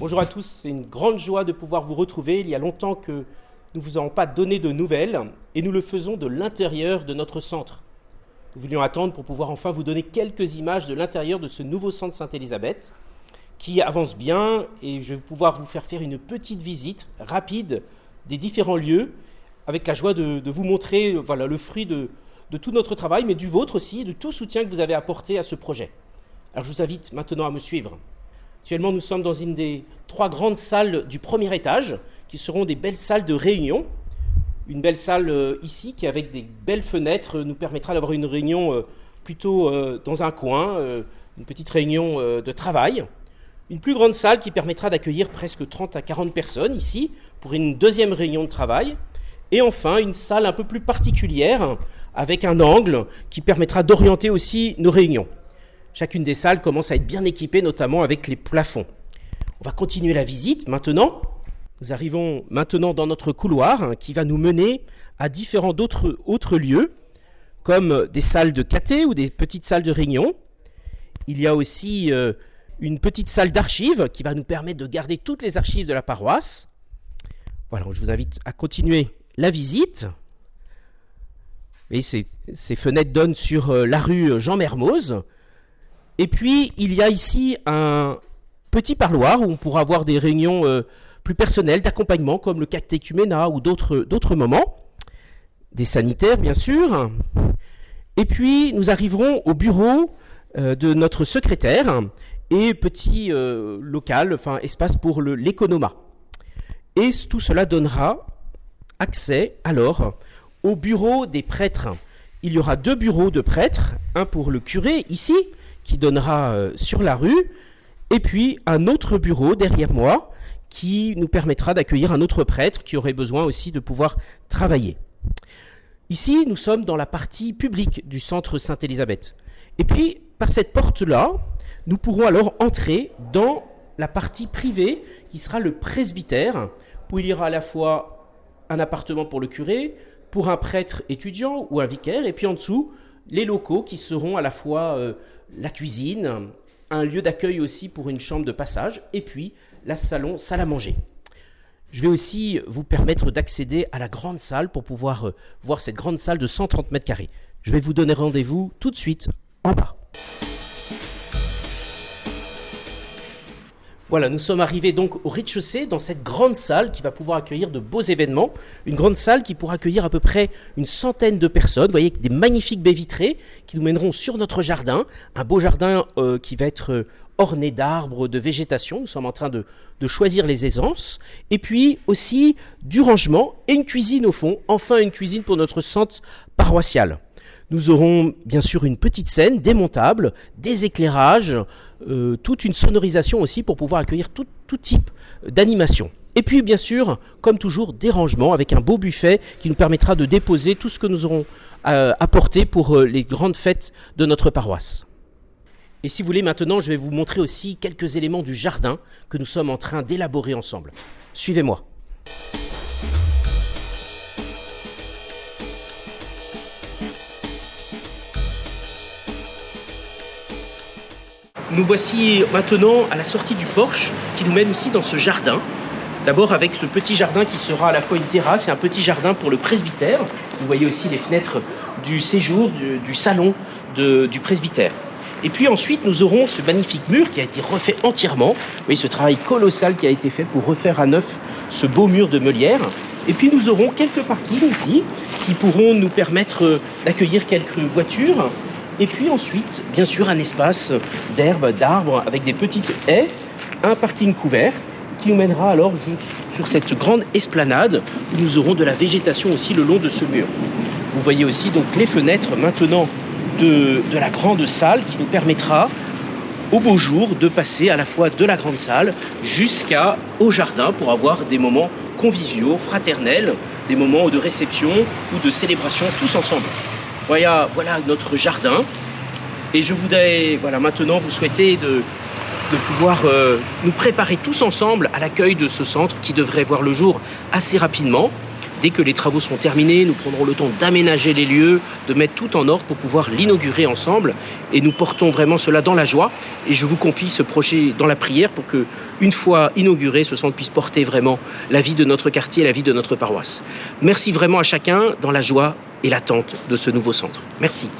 Bonjour à tous, c'est une grande joie de pouvoir vous retrouver. Il y a longtemps que nous ne vous avons pas donné de nouvelles et nous le faisons de l'intérieur de notre centre. Nous voulions attendre pour pouvoir enfin vous donner quelques images de l'intérieur de ce nouveau centre Sainte-Élisabeth qui avance bien et je vais pouvoir vous faire une petite visite rapide des différents lieux avec la joie de vous montrer le fruit de tout notre travail, mais du vôtre aussi, et de tout soutien que vous avez apporté à ce projet. Alors je vous invite maintenant à me suivre. Actuellement, nous sommes dans une des 3 grandes salles du premier étage, qui seront des belles salles de réunion. Une belle salle ici, qui avec des belles fenêtres, nous permettra d'avoir une réunion plutôt dans un coin, une petite réunion de travail. Une plus grande salle qui permettra d'accueillir presque 30 à 40 personnes ici, pour une deuxième réunion de travail. Et enfin, une salle un peu plus particulière, avec un angle qui permettra d'orienter aussi nos réunions. Chacune des salles commence à être bien équipée, notamment avec les plafonds. On va continuer la visite maintenant. Nous arrivons maintenant dans notre couloir qui va nous mener à différents autres lieux, comme des salles de caté ou des petites salles de réunion. Il y a aussi une petite salle d'archives qui va nous permettre de garder toutes les archives de la paroisse. Voilà, je vous invite à continuer la visite. Et ces fenêtres donnent sur la rue Jean-Mermoz. Et puis, il y a ici un petit parloir où on pourra avoir des réunions plus personnelles d'accompagnement, comme le catéchuménat ou d'autres moments. Des sanitaires, bien sûr. Et puis, nous arriverons au bureau de notre secrétaire et petit local, espace pour l'économat. Et tout cela donnera accès, alors, au bureau des prêtres. Il y aura 2 bureaux de prêtres, un pour le curé, ici, qui donnera sur la rue, et puis un autre bureau derrière moi qui nous permettra d'accueillir un autre prêtre qui aurait besoin aussi de pouvoir travailler. Ici, nous sommes dans la partie publique du centre Sainte-Élisabeth. Et puis, par cette porte-là, nous pourrons alors entrer dans la partie privée qui sera le presbytère, où il y aura à la fois un appartement pour le curé, pour un prêtre étudiant ou un vicaire, et puis en dessous, les locaux qui seront à la fois la cuisine, un lieu d'accueil aussi pour une chambre de passage, et puis salle à manger. Je vais aussi vous permettre d'accéder à la grande salle pour pouvoir voir cette grande salle de 130 mètres carrés. Je vais vous donner rendez-vous tout de suite en bas. Voilà, nous sommes arrivés donc au rez-de-chaussée dans cette grande salle qui va pouvoir accueillir de beaux événements. Une grande salle qui pourra accueillir à peu près une centaine de personnes. Vous voyez, des magnifiques baies vitrées qui nous mèneront sur notre jardin. Un beau jardin qui va être orné d'arbres, de végétation. Nous sommes en train de choisir les essences. Et puis aussi du rangement et une cuisine au fond. Enfin, une cuisine pour notre centre paroissial. Nous aurons bien sûr une petite scène démontable, des éclairages, toute une sonorisation aussi pour pouvoir accueillir tout type d'animation. Et puis bien sûr, comme toujours, des rangements avec un beau buffet qui nous permettra de déposer tout ce que nous aurons apporté pour les grandes fêtes de notre paroisse. Et si vous voulez, maintenant, je vais vous montrer aussi quelques éléments du jardin que nous sommes en train d'élaborer ensemble. Suivez-moi. Nous voici maintenant à la sortie du porche qui nous mène ici dans ce jardin. D'abord avec ce petit jardin qui sera à la fois une terrasse et un petit jardin pour le presbytère. Vous voyez aussi les fenêtres du séjour, du salon du presbytère. Et puis ensuite nous aurons ce magnifique mur qui a été refait entièrement. Vous voyez ce travail colossal qui a été fait pour refaire à neuf ce beau mur de meulière. Et puis nous aurons quelques parkings ici qui pourront nous permettre d'accueillir quelques voitures. Et puis ensuite, bien sûr, un espace d'herbe, d'arbres avec des petites haies, un parking couvert qui nous mènera alors sur cette grande esplanade où nous aurons de la végétation aussi le long de ce mur. Vous voyez aussi donc les fenêtres maintenant de la grande salle qui nous permettra au beau jour de passer à la fois de la grande salle jusqu'au jardin pour avoir des moments conviviaux, fraternels, des moments de réception ou de célébration tous ensemble. Voilà notre jardin et je voudrais maintenant vous souhaiter de pouvoir nous préparer tous ensemble à l'accueil de ce centre qui devrait voir le jour assez rapidement. Dès que les travaux seront terminés, nous prendrons le temps d'aménager les lieux, de mettre tout en ordre pour pouvoir l'inaugurer ensemble. Et nous portons vraiment cela dans la joie. Et je vous confie ce projet dans la prière pour que, une fois inauguré, ce centre puisse porter vraiment la vie de notre quartier, la vie de notre paroisse. Merci vraiment à chacun dans la joie et l'attente de ce nouveau centre. Merci.